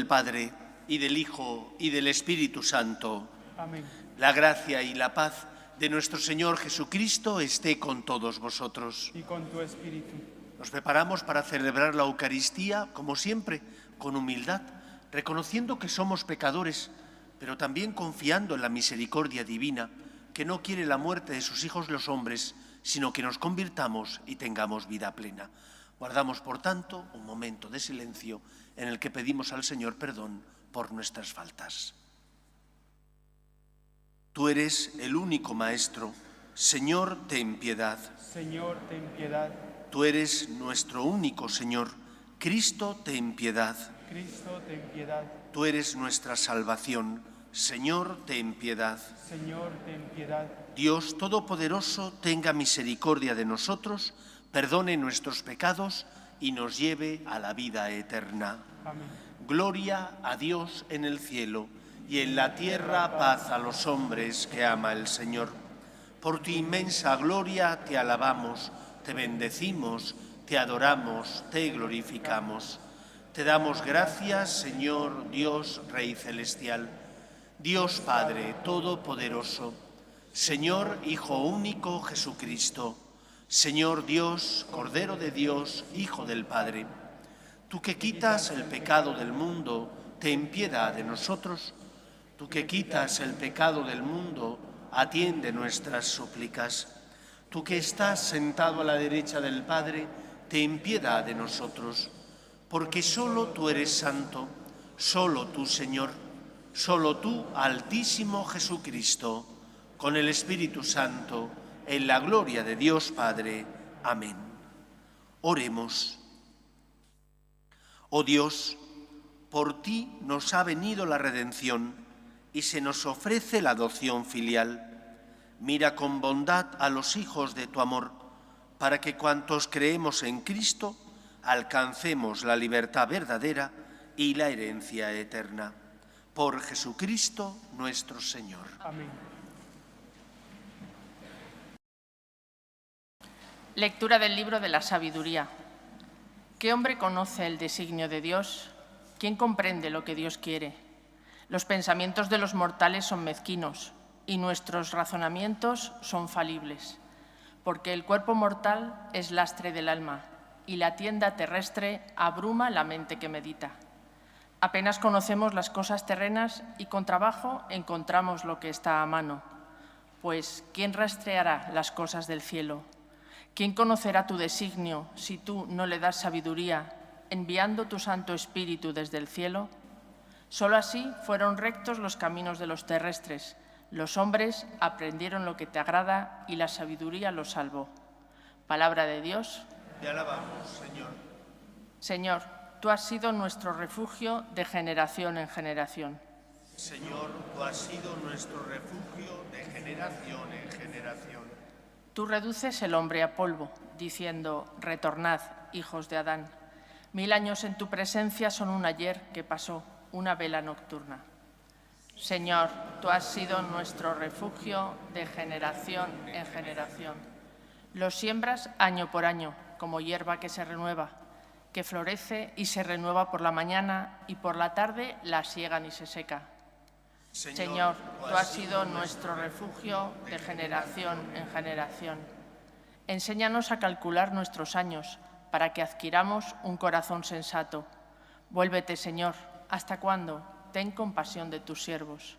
del Padre, y del Hijo, y del Espíritu Santo. Amén. La gracia y la paz de nuestro Señor Jesucristo esté con todos vosotros. Y con tu espíritu. Nos preparamos para celebrar la Eucaristía, como siempre, con humildad, reconociendo que somos pecadores, pero también confiando en la misericordia divina, que no quiere la muerte de sus hijos los hombres, sino que nos convirtamos y tengamos vida plena. Guardamos, por tanto, un momento de silencio en el que pedimos al Señor perdón por nuestras faltas. Tú eres el único Maestro. Señor, ten piedad. Señor, ten piedad. Tú eres nuestro único Señor. Cristo, ten piedad. Cristo, ten piedad. Tú eres nuestra salvación. Señor, ten piedad. Señor, ten piedad. Dios Todopoderoso, tenga misericordia de nosotros, perdone nuestros pecados y nos lleve a la vida eterna. Amén. Gloria a Dios en el cielo y en la tierra paz a los hombres que ama el Señor. Por tu inmensa gloria te alabamos, te bendecimos, te adoramos, te glorificamos. Te damos gracias, Señor Dios, Rey Celestial, Dios Padre Todopoderoso, Señor Hijo único Jesucristo, Señor Dios, Cordero de Dios, Hijo del Padre. Tú que quitas el pecado del mundo, ten piedad de nosotros. Tú que quitas el pecado del mundo, atiende nuestras súplicas. Tú que estás sentado a la derecha del Padre, ten piedad de nosotros. Porque solo tú eres santo, solo tú, Señor, solo tú, Altísimo Jesucristo, con el Espíritu Santo, en la gloria de Dios Padre. Amén. Oremos. Oh Dios, por ti nos ha venido la redención y se nos ofrece la adopción filial. Mira con bondad a los hijos de tu amor, para que cuantos creemos en Cristo alcancemos la libertad verdadera y la herencia eterna. Por Jesucristo nuestro Señor. Amén. Lectura del libro de la sabiduría. ¿Qué hombre conoce el designio de Dios? ¿Quién comprende lo que Dios quiere? Los pensamientos de los mortales son mezquinos y nuestros razonamientos son falibles, porque el cuerpo mortal es lastre del alma y la tienda terrestre abruma la mente que medita. Apenas conocemos las cosas terrenas y con trabajo encontramos lo que está a mano. Pues, ¿quién rastreará las cosas del cielo? ¿Quién conocerá tu designio si tú no le das sabiduría, enviando tu Santo Espíritu desde el cielo? Solo así fueron rectos los caminos de los terrestres. Los hombres aprendieron lo que te agrada y la sabiduría los salvó. Palabra de Dios. Te alabamos, Señor. Señor, tú has sido nuestro refugio de generación en generación. Señor, tú has sido nuestro refugio de generación en generación. Tú reduces el hombre a polvo, diciendo, retornad, hijos de Adán. 1000 años en tu presencia son un ayer que pasó, una vela nocturna. Señor, tú has sido nuestro refugio de generación en generación. Los siembras año por año, como hierba que se renueva, que florece y se renueva por la mañana y por la tarde la siegan y se seca. Señor, tú has sido nuestro refugio de generación en generación. Enséñanos a calcular nuestros años para que adquiramos un corazón sensato. Vuélvete, Señor, ¿hasta cuándo? Ten compasión de tus siervos.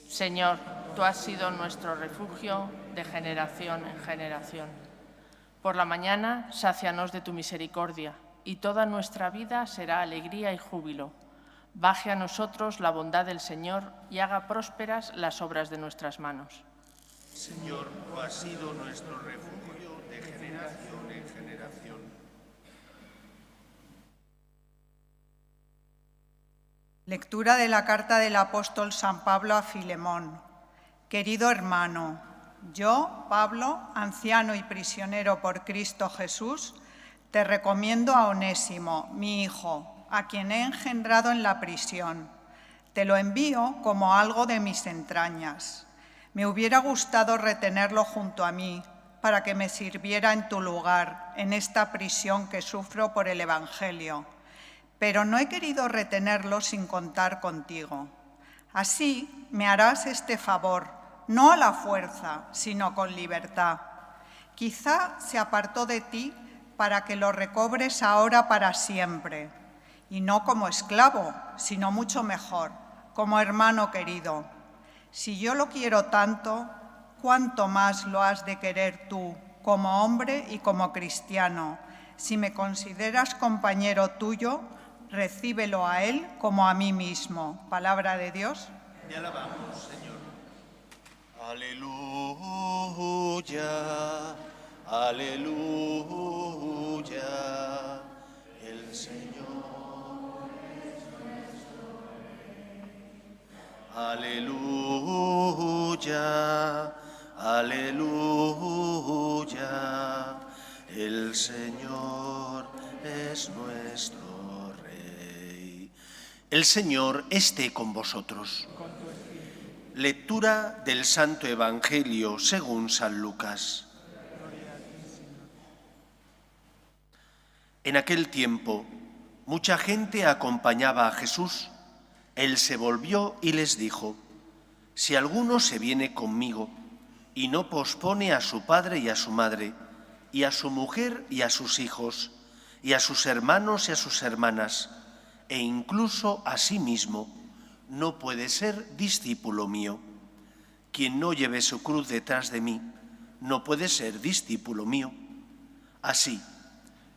Señor, tú has sido nuestro refugio de generación en generación. Por la mañana, sácianos de tu misericordia, y toda nuestra vida será alegría y júbilo. Baje a nosotros la bondad del Señor y haga prósperas las obras de nuestras manos. Señor, tú has sido nuestro refugio de generación en generación. Lectura de la carta del apóstol San Pablo a Filemón. Querido hermano, yo, Pablo, anciano y prisionero por Cristo Jesús, te recomiendo a Onésimo, mi hijo, a quien he engendrado en la prisión. Te lo envío como algo de mis entrañas. Me hubiera gustado retenerlo junto a mí para que me sirviera en tu lugar en esta prisión que sufro por el Evangelio. pero no he querido retenerlo sin contar contigo. Así me harás este favor, no a la fuerza, sino con libertad. Quizá se apartó de ti para que lo recobres ahora para siempre, y no como esclavo, sino mucho mejor, como hermano querido. Si yo lo quiero tanto, ¿cuánto más lo has de querer tú, como hombre y como cristiano? Si me consideras compañero tuyo, recíbelo a él como a mí mismo. Palabra de Dios. Te alabamos, Señor. Aleluya, aleluya, el Señor es nuestro Rey. Aleluya, aleluya, el Señor es nuestro Rey. El Señor esté con vosotros. Lectura del Santo Evangelio según San Lucas. En aquel tiempo, mucha gente acompañaba a Jesús. Él se volvió y les dijo: si alguno se viene conmigo y no pospone a su padre y a su madre, y a su mujer y a sus hijos, y a sus hermanos y a sus hermanas, e incluso a sí mismo, no puede ser discípulo mío. Quien no lleve su cruz detrás de mí, no puede ser discípulo mío. Así,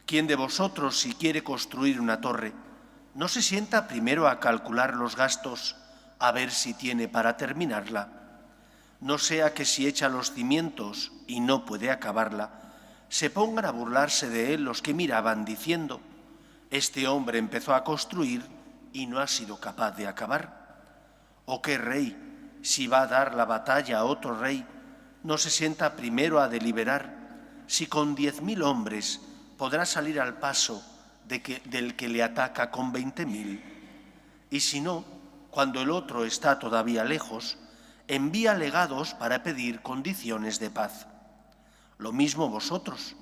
¿quién de vosotros, si quiere construir una torre, no se sienta primero a calcular los gastos, a ver si tiene para terminarla? No sea que si echa los cimientos y no puede acabarla, se pongan a burlarse de él los que miraban, diciendo: este hombre empezó a construir y no ha sido capaz de acabar. ¿O qué rey, si va a dar la batalla a otro rey, no se sienta primero a deliberar si con 10.000 hombres podrá salir al paso del que le ataca con 20.000? Y si no, cuando el otro está todavía lejos, envía legados para pedir condiciones de paz. Lo mismo vosotros.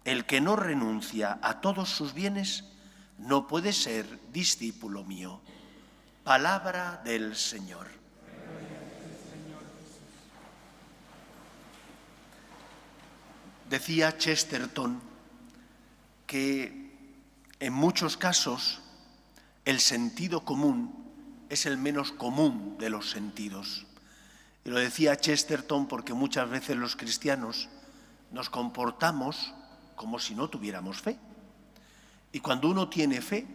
El que no renuncia a todos sus bienes no puede ser discípulo mío. Palabra del Señor. Decía Chesterton que en muchos casos el sentido común es el menos común de los sentidos. Y lo decía Chesterton porque muchas veces los cristianos nos comportamos como si no tuviéramos fe. Y cuando uno tiene fe,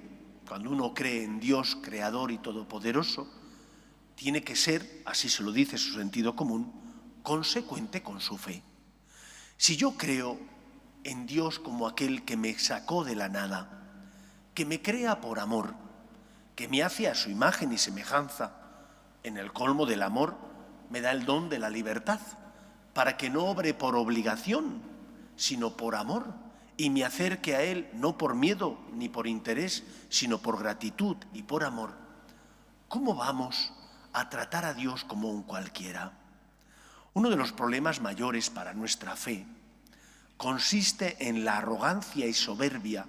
cuando uno cree en Dios creador y todopoderoso, tiene que ser, así se lo dice su sentido común, consecuente con su fe. Si yo creo en Dios como aquel que me sacó de la nada, que me crea por amor, que me hace a su imagen y semejanza, en el colmo del amor me da el don de la libertad, para que no obre por obligación, sino por amor, y me acerque a Él no por miedo ni por interés, sino por gratitud y por amor. ¿Cómo vamos a tratar a Dios como un cualquiera? Uno de los problemas mayores para nuestra fe consiste en la arrogancia y soberbia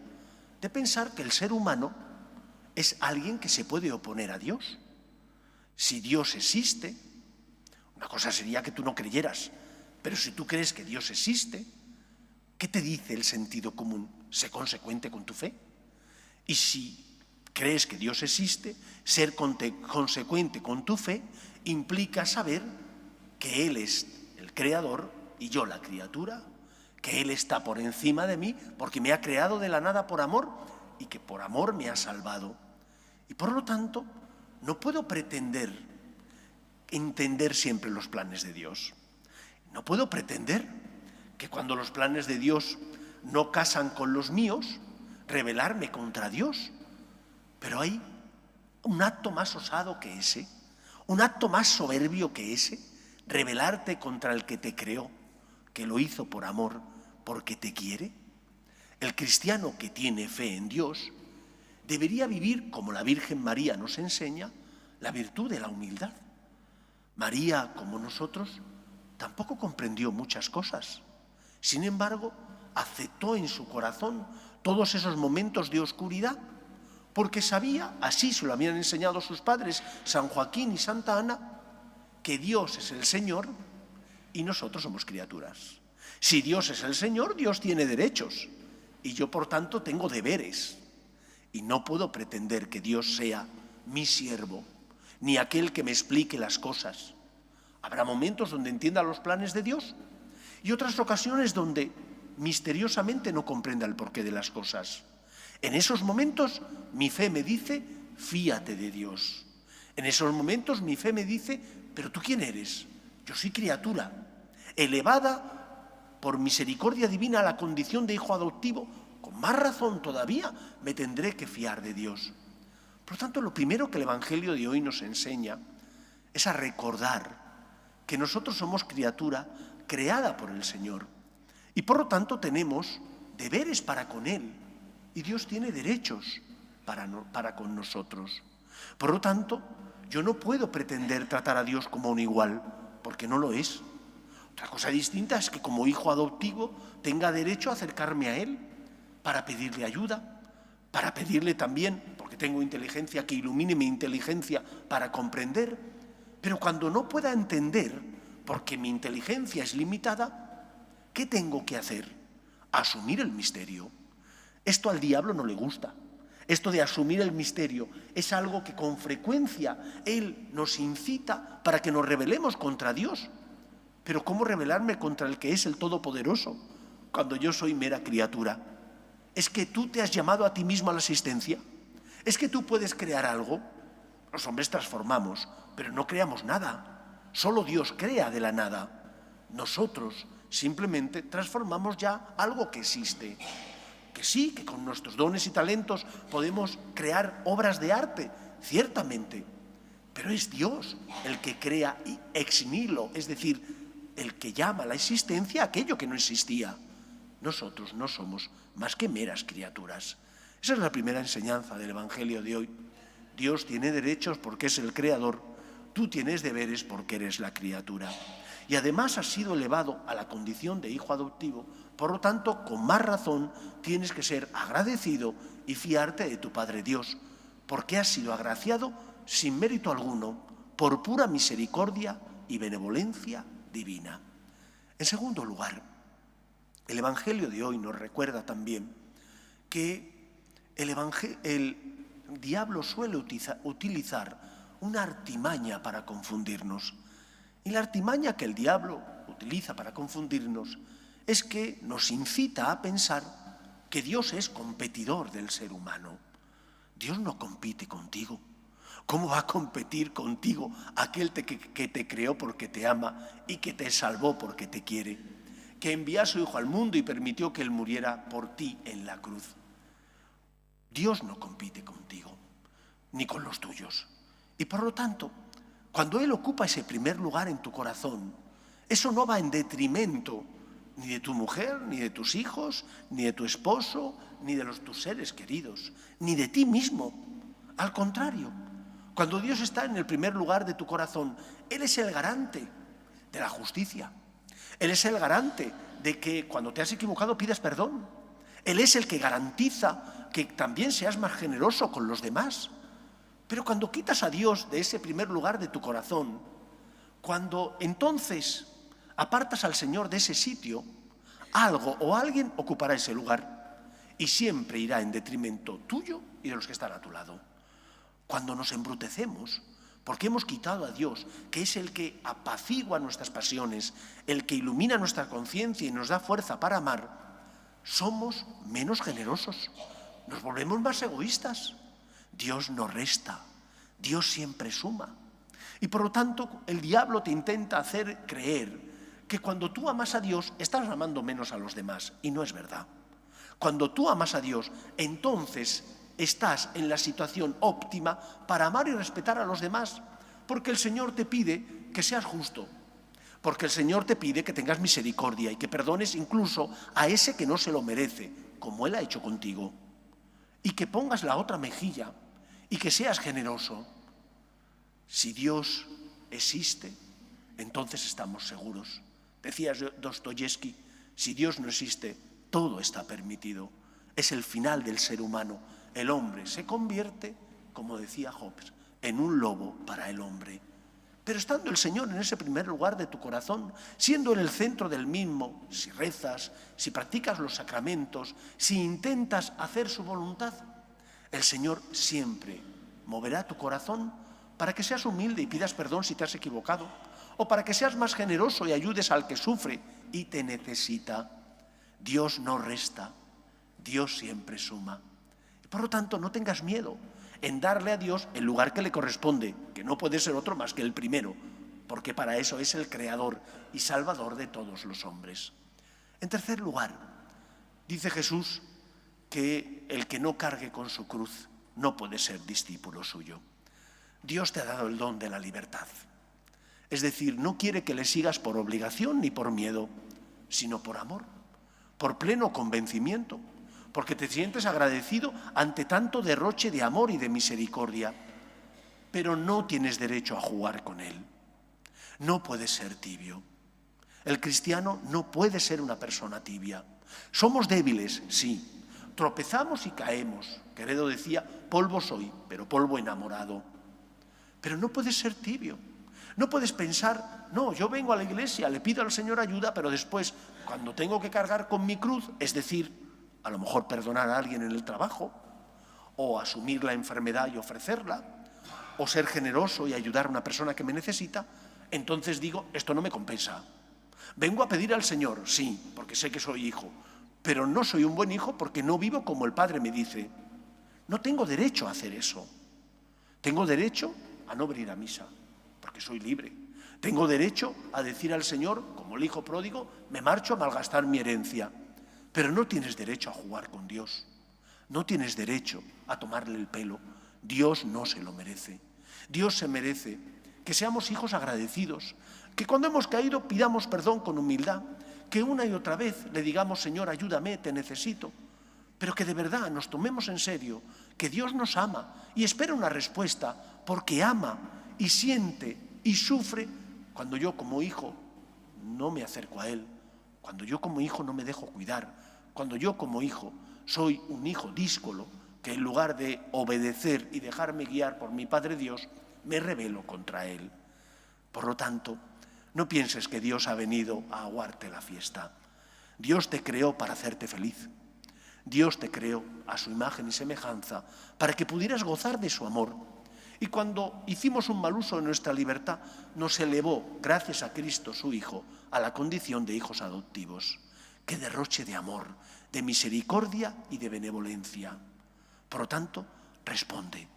de pensar que el ser humano es alguien que se puede oponer a Dios. Si Dios existe, una cosa sería que tú no creyeras, pero si tú crees que Dios existe, ¿qué te dice el sentido común? Sé consecuente con tu fe. Y si crees que Dios existe, ser consecuente con tu fe implica saber que Él es el creador y yo la criatura, que Él está por encima de mí porque me ha creado de la nada por amor y que por amor me ha salvado. Y por lo tanto, no puedo pretender entender siempre los planes de Dios. No puedo pretender que cuando los planes de Dios no casan con los míos, rebelarme contra Dios. Pero hay un acto más osado que ese, un acto más soberbio que ese, rebelarte contra el que te creó, que lo hizo por amor, porque te quiere. El cristiano que tiene fe en Dios debería vivir, como la Virgen María nos enseña, la virtud de la humildad. María, como nosotros, tampoco comprendió muchas cosas. Sin embargo, aceptó en su corazón todos esos momentos de oscuridad porque sabía, así se lo habían enseñado sus padres, San Joaquín y Santa Ana, que Dios es el Señor y nosotros somos criaturas. Si Dios es el Señor, Dios tiene derechos y yo, por tanto, tengo deberes. Y no puedo pretender que Dios sea mi siervo, ni aquel que me explique las cosas. Habrá momentos donde entienda los planes de Dios y otras ocasiones donde misteriosamente no comprenda el porqué de las cosas. En esos momentos mi fe me dice, fíate de Dios. En esos momentos mi fe me dice, pero ¿tú quién eres? Yo soy criatura, elevada por misericordia divina a la condición de hijo adoptivo. Con más razón todavía me tendré que fiar de Dios. Por lo tanto, lo primero que el Evangelio de hoy nos enseña es a recordar que nosotros somos criatura creada por el Señor y por lo tanto tenemos deberes para con Él y Dios tiene derechos para con nosotros. Por lo tanto, yo no puedo pretender tratar a Dios como un igual, porque no lo es. Otra cosa distinta es que como hijo adoptivo tenga derecho a acercarme a Él para pedirle ayuda, para pedirle también, porque tengo inteligencia, que ilumine mi inteligencia para comprender. Pero cuando no pueda entender, porque mi inteligencia es limitada, ¿qué tengo que hacer? Asumir el misterio. Esto al diablo no le gusta. Esto de asumir el misterio es algo que con frecuencia él nos incita para que nos rebelemos contra Dios. Pero ¿cómo rebelarme contra el que es el Todopoderoso cuando yo soy mera criatura? ¿Es que tú te has llamado a ti mismo a la existencia? ¿Es que tú puedes crear algo? Los hombres transformamos, pero no creamos nada. Solo Dios crea de la nada. Nosotros simplemente transformamos ya algo que existe. Que sí, que con nuestros dones y talentos podemos crear obras de arte, ciertamente. Pero es Dios el que crea ex nihilo, es decir, el que llama a la existencia aquello que no existía. Nosotros no somos más que meras criaturas. Esa es la primera enseñanza del Evangelio de hoy. Dios tiene derechos porque es el creador, tú tienes deberes porque eres la criatura. Y además has sido elevado a la condición de hijo adoptivo, por lo tanto, con más razón tienes que ser agradecido y fiarte de tu Padre Dios, porque has sido agraciado sin mérito alguno, por pura misericordia y benevolencia divina. En segundo lugar, el Evangelio de hoy nos recuerda también que el diablo suele utilizar una artimaña para confundirnos. Y la artimaña que el diablo utiliza para confundirnos es que nos incita a pensar que Dios es competidor del ser humano. Dios no compite contigo. ¿Cómo va a competir contigo aquel que te creó porque te ama y que te salvó porque te quiere? Que envió a su Hijo al mundo y permitió que Él muriera por ti en la cruz. Dios no compite contigo, ni con los tuyos. Y por lo tanto, cuando Él ocupa ese primer lugar en tu corazón, eso no va en detrimento ni de tu mujer, ni de tus hijos, ni de tu esposo, ni de tus seres queridos, ni de ti mismo. Al contrario, cuando Dios está en el primer lugar de tu corazón, Él es el garante de la justicia. Él es el garante de que cuando te has equivocado pidas perdón. Él es el que garantiza que también seas más generoso con los demás. Pero cuando quitas a Dios de ese primer lugar de tu corazón, cuando entonces apartas al Señor de ese sitio, algo o alguien ocupará ese lugar y siempre irá en detrimento tuyo y de los que están a tu lado. Cuando nos embrutecemos, porque hemos quitado a Dios, que es el que apacigua nuestras pasiones, el que ilumina nuestra conciencia y nos da fuerza para amar, somos menos generosos, nos volvemos más egoístas. Dios no resta, Dios siempre suma. Y por lo tanto, el diablo te intenta hacer creer que cuando tú amas a Dios, estás amando menos a los demás. Y no es verdad. Cuando tú amas a Dios, entonces estás en la situación óptima para amar y respetar a los demás. Porque el Señor te pide que seas justo. Porque el Señor te pide que tengas misericordia y que perdones incluso a ese que no se lo merece, como Él ha hecho contigo. Y que pongas la otra mejilla y que seas generoso. Si Dios existe, entonces estamos seguros. Decía Dostoyevsky, si Dios no existe, todo está permitido. Es el final del ser humano, el hombre se convierte, como decía Hobbes, en un lobo para el hombre. Pero estando el Señor en ese primer lugar de tu corazón, siendo Él el centro del mismo, si rezas, si practicas los sacramentos, si intentas hacer su voluntad, el Señor siempre moverá tu corazón para que seas humilde y pidas perdón si te has equivocado, o para que seas más generoso y ayudes al que sufre y te necesita. Dios no resta, Dios siempre suma. Por lo tanto, no tengas miedo en darle a Dios el lugar que le corresponde, que no puede ser otro más que el primero, porque para eso es el Creador y Salvador de todos los hombres. En tercer lugar, dice Jesús que el que no cargue con su cruz no puede ser discípulo suyo. Dios te ha dado el don de la libertad. Es decir, no quiere que le sigas por obligación ni por miedo, sino por amor, por pleno convencimiento, porque te sientes agradecido ante tanto derroche de amor y de misericordia. Pero no tienes derecho a jugar con Él. No puedes ser tibio. El cristiano no puede ser una persona tibia. Somos débiles, sí. Tropezamos y caemos. Quevedo decía, polvo soy, pero polvo enamorado. Pero no puedes ser tibio. No puedes pensar, no, yo vengo a la iglesia, le pido al Señor ayuda, pero después, cuando tengo que cargar con mi cruz, es decir, a lo mejor perdonar a alguien en el trabajo, o asumir la enfermedad y ofrecerla, o ser generoso y ayudar a una persona que me necesita, entonces digo, esto no me compensa. Vengo a pedir al Señor, sí, porque sé que soy hijo, pero no soy un buen hijo porque no vivo como el Padre me dice. No tengo derecho a hacer eso. Tengo derecho a no venir a misa, porque soy libre. Tengo derecho a decir al Señor, como el hijo pródigo, me marcho a malgastar mi herencia. Pero no tienes derecho a jugar con Dios. No tienes derecho a tomarle el pelo. Dios no se lo merece. Dios se merece que seamos hijos agradecidos, que cuando hemos caído pidamos perdón con humildad, que una y otra vez le digamos, Señor, ayúdame, te necesito, pero que de verdad nos tomemos en serio, que Dios nos ama y espera una respuesta, porque ama y siente y sufre cuando yo como hijo no me acerco a Él, cuando yo como hijo no me dejo cuidar, cuando yo como hijo soy un hijo díscolo, que en lugar de obedecer y dejarme guiar por mi Padre Dios, me rebelo contra Él. Por lo tanto, no pienses que Dios ha venido a aguarte la fiesta. Dios te creó para hacerte feliz. Dios te creó a su imagen y semejanza para que pudieras gozar de su amor. Y cuando hicimos un mal uso de nuestra libertad, nos elevó, gracias a Cristo, su Hijo, a la condición de hijos adoptivos. ¡Qué derroche de amor, de misericordia y de benevolencia! Por lo tanto, responde.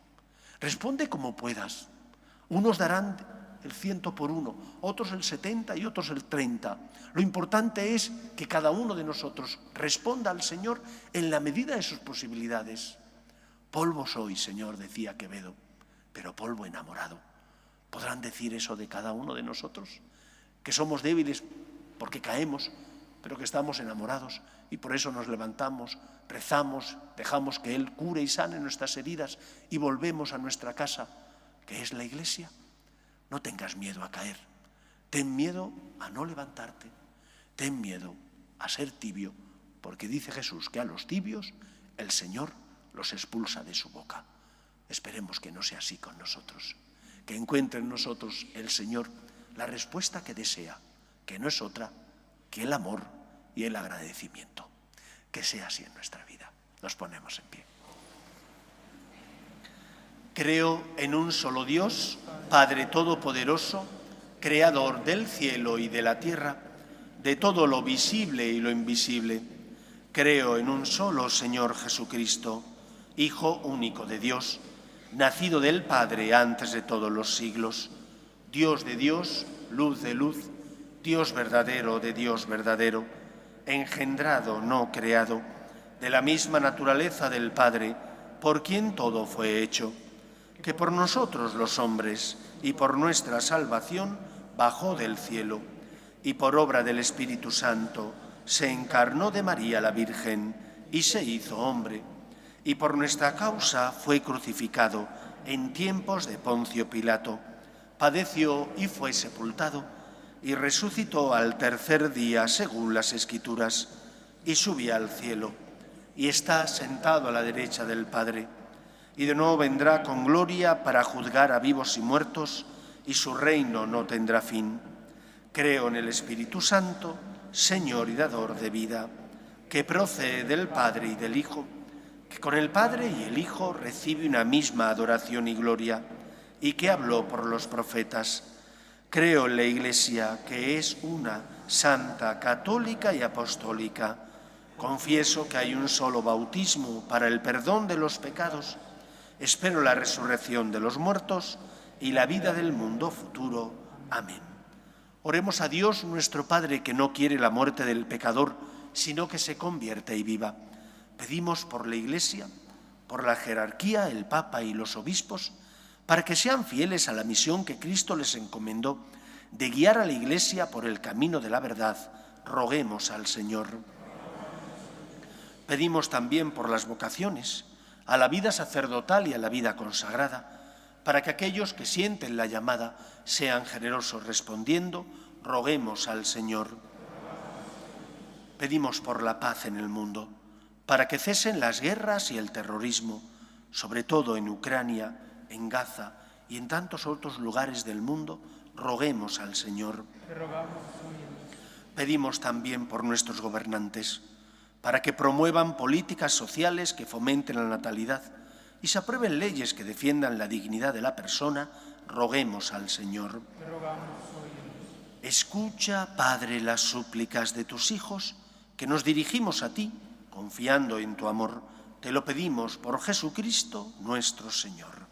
Responde como puedas. Unos darán el 100 por uno, otros el 70 y otros el 30. Lo importante es que cada uno de nosotros responda al Señor en la medida de sus posibilidades. Polvo soy, Señor, decía Quevedo, pero polvo enamorado. ¿Podrán decir eso de cada uno de nosotros? Que somos débiles porque caemos, pero que estamos enamorados y por eso nos levantamos, rezamos, dejamos que Él cure y sane nuestras heridas y volvemos a nuestra casa, que es la iglesia. No tengas miedo a caer, ten miedo a no levantarte, ten miedo a ser tibio, porque dice Jesús que a los tibios el Señor los expulsa de su boca. Esperemos que no sea así con nosotros, que encuentre en nosotros el Señor la respuesta que desea, que no es otra que el amor y el agradecimiento. Que sea así en nuestra vida. Nos ponemos en pie. Creo en un solo Dios, Padre Todopoderoso, Creador del cielo y de la tierra, de todo lo visible y lo invisible. Creo en un solo Señor Jesucristo, Hijo único de Dios, nacido del Padre antes de todos los siglos, Dios de Dios, luz de luz, Dios verdadero de Dios verdadero, engendrado, no creado, de la misma naturaleza del Padre, por quien todo fue hecho, que por nosotros los hombres y por nuestra salvación bajó del cielo, y por obra del Espíritu Santo se encarnó de María la Virgen y se hizo hombre, y por nuestra causa fue crucificado en tiempos de Poncio Pilato, padeció y fue sepultado, y resucitó al tercer día según las Escrituras, y subió al cielo, y está sentado a la derecha del Padre. Y de nuevo vendrá con gloria para juzgar a vivos y muertos, y su reino no tendrá fin. Creo en el Espíritu Santo, Señor y dador de vida, que procede del Padre y del Hijo, que con el Padre y el Hijo recibe una misma adoración y gloria, y que habló por los profetas. Creo en la Iglesia, que es una, santa, católica y apostólica. Confieso que hay un solo bautismo para el perdón de los pecados. Espero la resurrección de los muertos y la vida del mundo futuro. Amén. Oremos a Dios nuestro Padre, que no quiere la muerte del pecador, sino que se convierta y viva. Pedimos por la Iglesia, por la jerarquía, el Papa y los obispos, para que sean fieles a la misión que Cristo les encomendó de guiar a la Iglesia por el camino de la verdad. Roguemos al Señor. Pedimos también por las vocaciones, a la vida sacerdotal y a la vida consagrada, para que aquellos que sienten la llamada sean generosos respondiendo. Roguemos al Señor. Pedimos por la paz en el mundo, para que cesen las guerras y el terrorismo, sobre todo en Ucrania, en Gaza y en tantos otros lugares del mundo. Roguemos al Señor. Pedimos también por nuestros gobernantes, para que promuevan políticas sociales que fomenten la natalidad y se aprueben leyes que defiendan la dignidad de la persona. Roguemos al Señor. Escucha, Padre, las súplicas de tus hijos, que nos dirigimos a ti, confiando en tu amor. Te lo pedimos por Jesucristo nuestro Señor.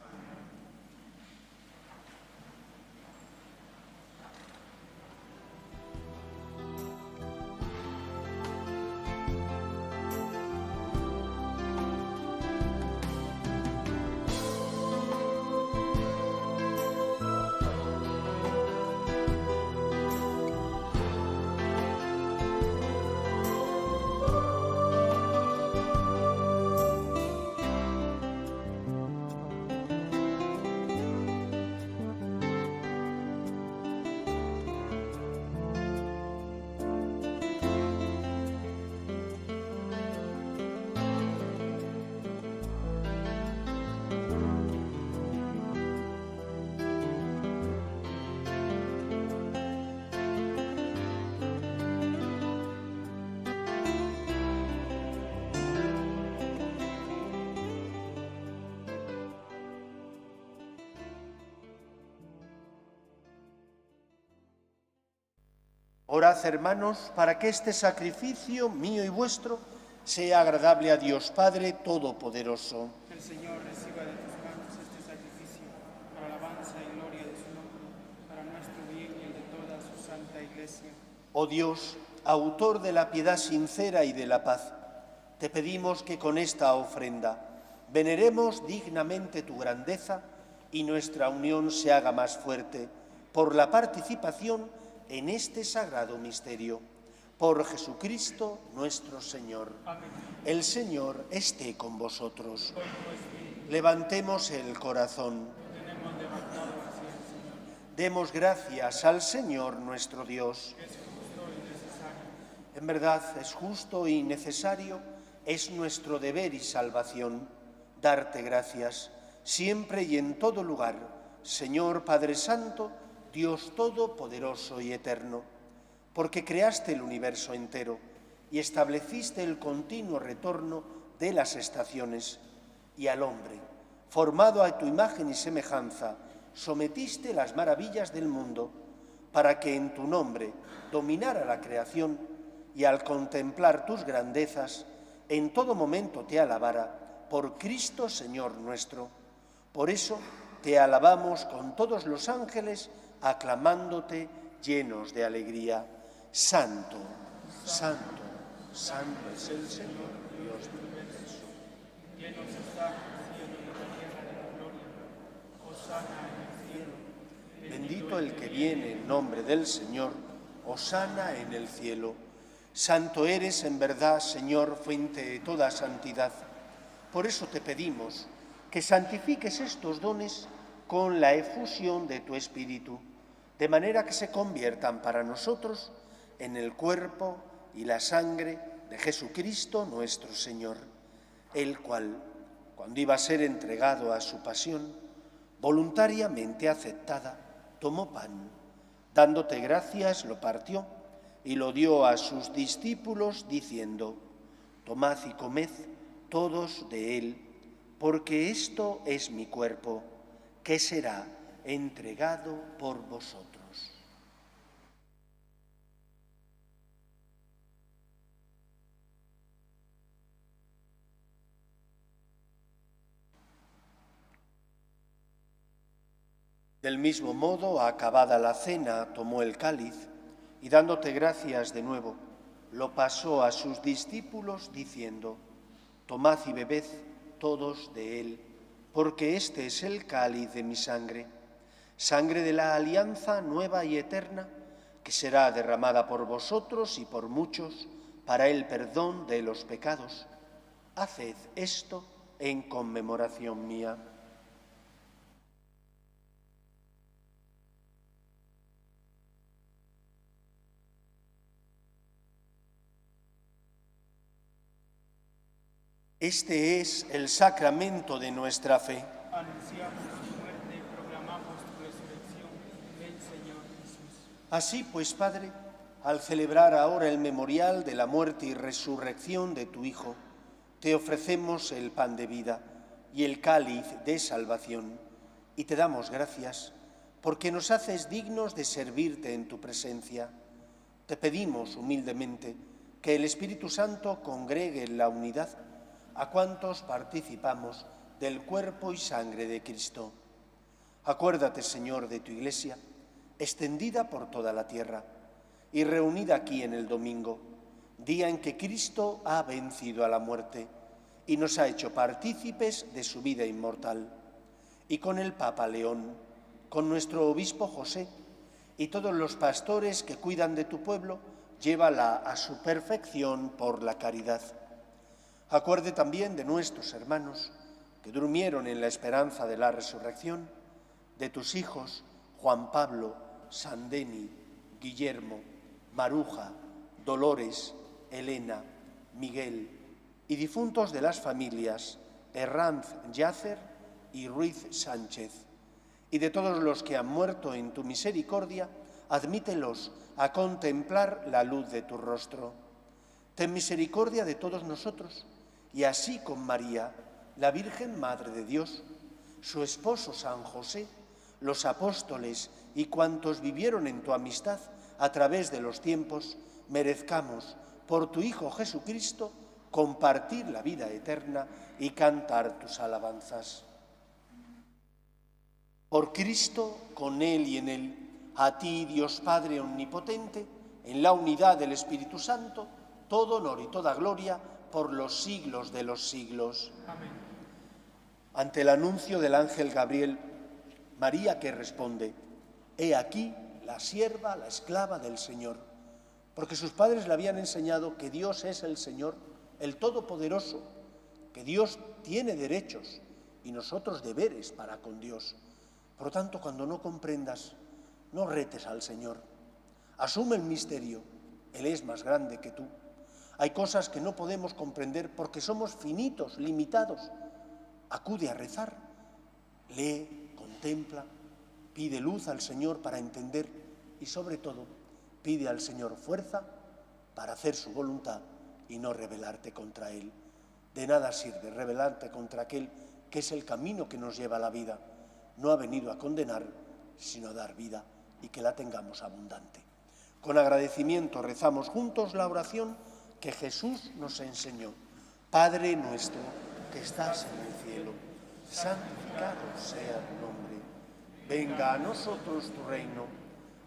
Orad, hermanos, para que este sacrificio mío y vuestro sea agradable a Dios Padre Todopoderoso. Que el Señor reciba de tus manos este sacrificio, para alabanza y gloria de su nombre, para nuestro bien y el de toda su santa Iglesia. Oh Dios, autor de la piedad sincera y de la paz, te pedimos que con esta ofrenda veneremos dignamente tu grandeza y nuestra unión se haga más fuerte por la participación en este sagrado misterio. Por Jesucristo nuestro Señor. Amén. El Señor esté con vosotros. Levantemos el corazón. Demos gracias al Señor nuestro Dios. En verdad es justo y necesario, es nuestro deber y salvación darte gracias siempre y en todo lugar, Señor Padre Santo, Dios Todopoderoso y Eterno, porque creaste el universo entero y estableciste el continuo retorno de las estaciones, y al hombre, formado a tu imagen y semejanza, sometiste las maravillas del mundo, para que en tu nombre dominara la creación y al contemplar tus grandezas, en todo momento te alabara, por Cristo Señor nuestro. Por eso te alabamos con todos los ángeles, aclamándote llenos de alegría. Santo, santo, santo es el Señor, Dios del universo. Llenos está el cielo y la tierra de la gloria. Hosana en el cielo. Bendito el que viene en nombre del Señor. Hosana en el cielo. Santo eres en verdad, Señor, fuente de toda santidad. Por eso te pedimos que santifiques estos dones con la efusión de tu Espíritu, de manera que se conviertan para nosotros en el cuerpo y la sangre de Jesucristo nuestro Señor, el cual, cuando iba a ser entregado a su pasión, voluntariamente aceptada, tomó pan, dándote gracias, lo partió y lo dio a sus discípulos, diciendo: tomad y comed todos de él, porque esto es mi cuerpo, que será entregado por vosotros. Del mismo modo, acabada la cena, tomó el cáliz y, dándote gracias de nuevo, lo pasó a sus discípulos, diciendo: tomad y bebed todos de él, porque este es el cáliz de mi sangre, sangre de la alianza nueva y eterna, que será derramada por vosotros y por muchos para el perdón de los pecados. Haced esto en conmemoración mía. Este es el sacramento de nuestra fe. Anunciamos tu muerte y proclamamos tu resurrección. Ven, Señor Jesús. Así pues, Padre, al celebrar ahora el memorial de la muerte y resurrección de tu Hijo, te ofrecemos el pan de vida y el cáliz de salvación, y te damos gracias porque nos haces dignos de servirte en tu presencia. Te pedimos humildemente que el Espíritu Santo congregue en la unidad a cuantos participamos del cuerpo y sangre de Cristo. Acuérdate, Señor, de tu Iglesia, extendida por toda la tierra y reunida aquí en el domingo, día en que Cristo ha vencido a la muerte y nos ha hecho partícipes de su vida inmortal. Y con el Papa León, con nuestro obispo José y todos los pastores que cuidan de tu pueblo, llévala a su perfección por la caridad. Acuerde también de nuestros hermanos que durmieron en la esperanza de la resurrección, de tus hijos Juan Pablo, Sandeni, Guillermo, Maruja, Dolores, Elena, Miguel y difuntos de las familias Herranz Yacer y Ruiz Sánchez, y de todos los que han muerto en tu misericordia, admítelos a contemplar la luz de tu rostro. Ten misericordia de todos nosotros, y así con María, la Virgen Madre de Dios, su esposo San José, los apóstoles y cuantos vivieron en tu amistad a través de los tiempos, merezcamos, por tu Hijo Jesucristo, compartir la vida eterna y cantar tus alabanzas. Por Cristo, con Él y en Él, a ti, Dios Padre Omnipotente, en la unidad del Espíritu Santo, todo honor y toda gloria por los siglos de los siglos. Amén. Ante el anuncio del ángel Gabriel, María que responde: he aquí la sierva, la esclava del Señor, porque sus padres le habían enseñado que Dios es el Señor, el Todopoderoso, que Dios tiene derechos y nosotros deberes para con Dios. Por lo tanto, cuando no comprendas, no retes al Señor. Asume el misterio, Él es más grande que tú. Hay cosas que no podemos comprender porque somos finitos, limitados. Acude a rezar, lee, contempla, pide luz al Señor para entender y, sobre todo, pide al Señor fuerza para hacer su voluntad y no rebelarte contra Él. De nada sirve rebelarte contra aquel que es el camino que nos lleva a la vida. No ha venido a condenar, sino a dar vida y que la tengamos abundante. Con agradecimiento rezamos juntos la oración que Jesús nos enseñó. Padre nuestro que estás en el cielo, santificado sea tu nombre. Venga a nosotros tu reino.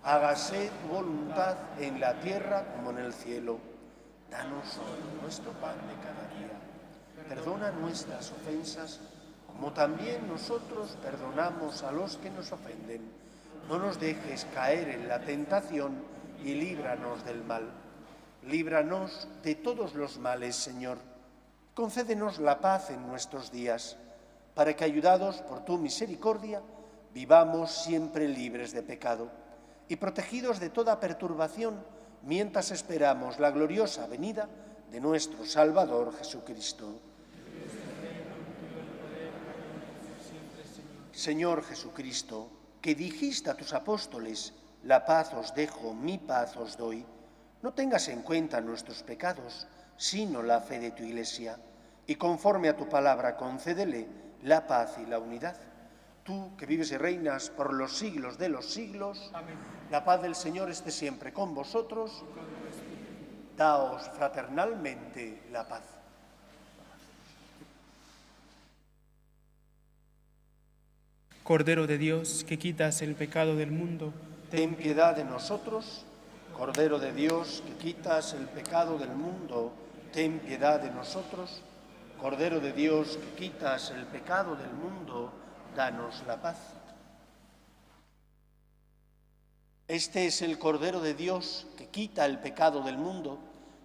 Hágase tu voluntad en la tierra como en el cielo. Danos hoy nuestro pan de cada día. Perdona nuestras ofensas, como también nosotros perdonamos a los que nos ofenden. No nos dejes caer en la tentación y líbranos del mal. Líbranos de todos los males, Señor. Concédenos la paz en nuestros días, para que, ayudados por tu misericordia, vivamos siempre libres de pecado y protegidos de toda perturbación, mientras esperamos la gloriosa venida de nuestro Salvador Jesucristo. Señor Jesucristo, que dijiste a tus apóstoles, la paz os dejo, mi paz os doy, no tengas en cuenta nuestros pecados, sino la fe de tu Iglesia, y conforme a tu palabra concédele la paz y la unidad. Tú, que vives y reinas por los siglos de los siglos, amén. La paz del Señor esté siempre con vosotros. Daos fraternalmente la paz. Cordero de Dios, que quitas el pecado del mundo, ten piedad de nosotros. Cordero de Dios, que quitas el pecado del mundo, ten piedad de nosotros. Cordero de Dios, que quitas el pecado del mundo, danos la paz. Este es el Cordero de Dios, que quita el pecado del mundo.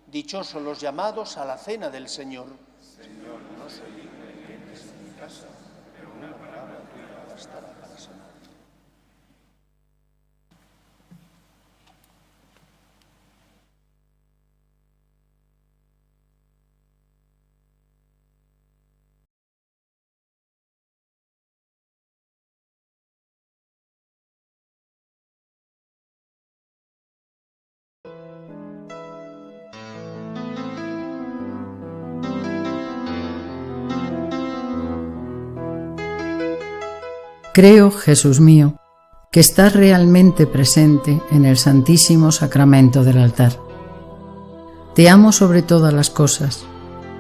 Dichosos los llamados a la cena del Señor. Señor, no soy digno de que entres en mi casa, pero una palabra tuya bastará para sanar. Creo, Jesús mío, que estás realmente presente en el Santísimo Sacramento del altar. Te amo sobre todas las cosas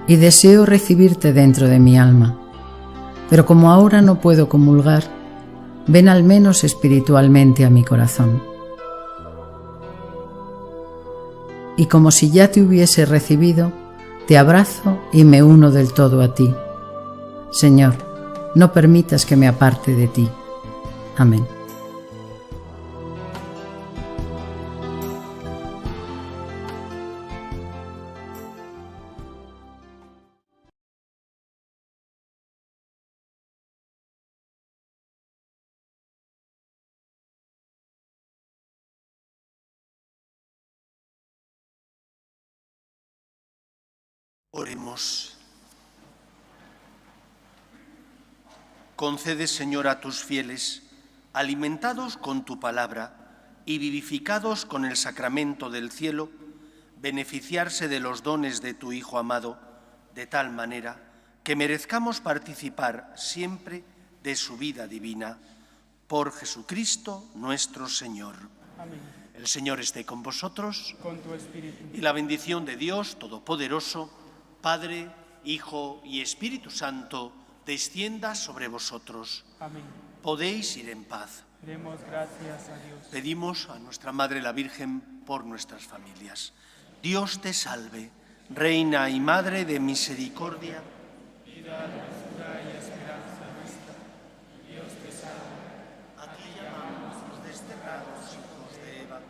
y deseo recibirte dentro de mi alma. Pero como ahora no puedo comulgar, ven al menos espiritualmente a mi corazón. Y como si ya te hubiese recibido, te abrazo y me uno del todo a ti. Señor, no permitas que me aparte de ti. Amén. Oremos. Concede, Señor, a tus fieles, alimentados con tu palabra y vivificados con el sacramento del cielo, beneficiarse de los dones de tu Hijo amado, de tal manera que merezcamos participar siempre de su vida divina. Por Jesucristo nuestro Señor. Amén. El Señor esté con vosotros. Con tu espíritu. Y la bendición de Dios Todopoderoso, Padre, Hijo y Espíritu Santo, descienda sobre vosotros. Amén. Podéis ir en paz. Demos gracias a Dios. Pedimos a nuestra Madre la Virgen por nuestras familias. Dios te salve, Reina y Madre de misericordia. Vida, dulzura y esperanza nuestra. Dios te salve. A ti llamamos los desterrados hijos de Eva.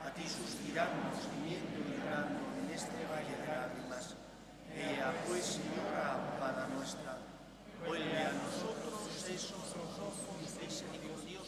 A ti suspiramos, gimiendo y llorando en este valle de lágrimas. Ea pues, Señora, abogada nuestra, vuelve a nosotros esos ojos misericordiosos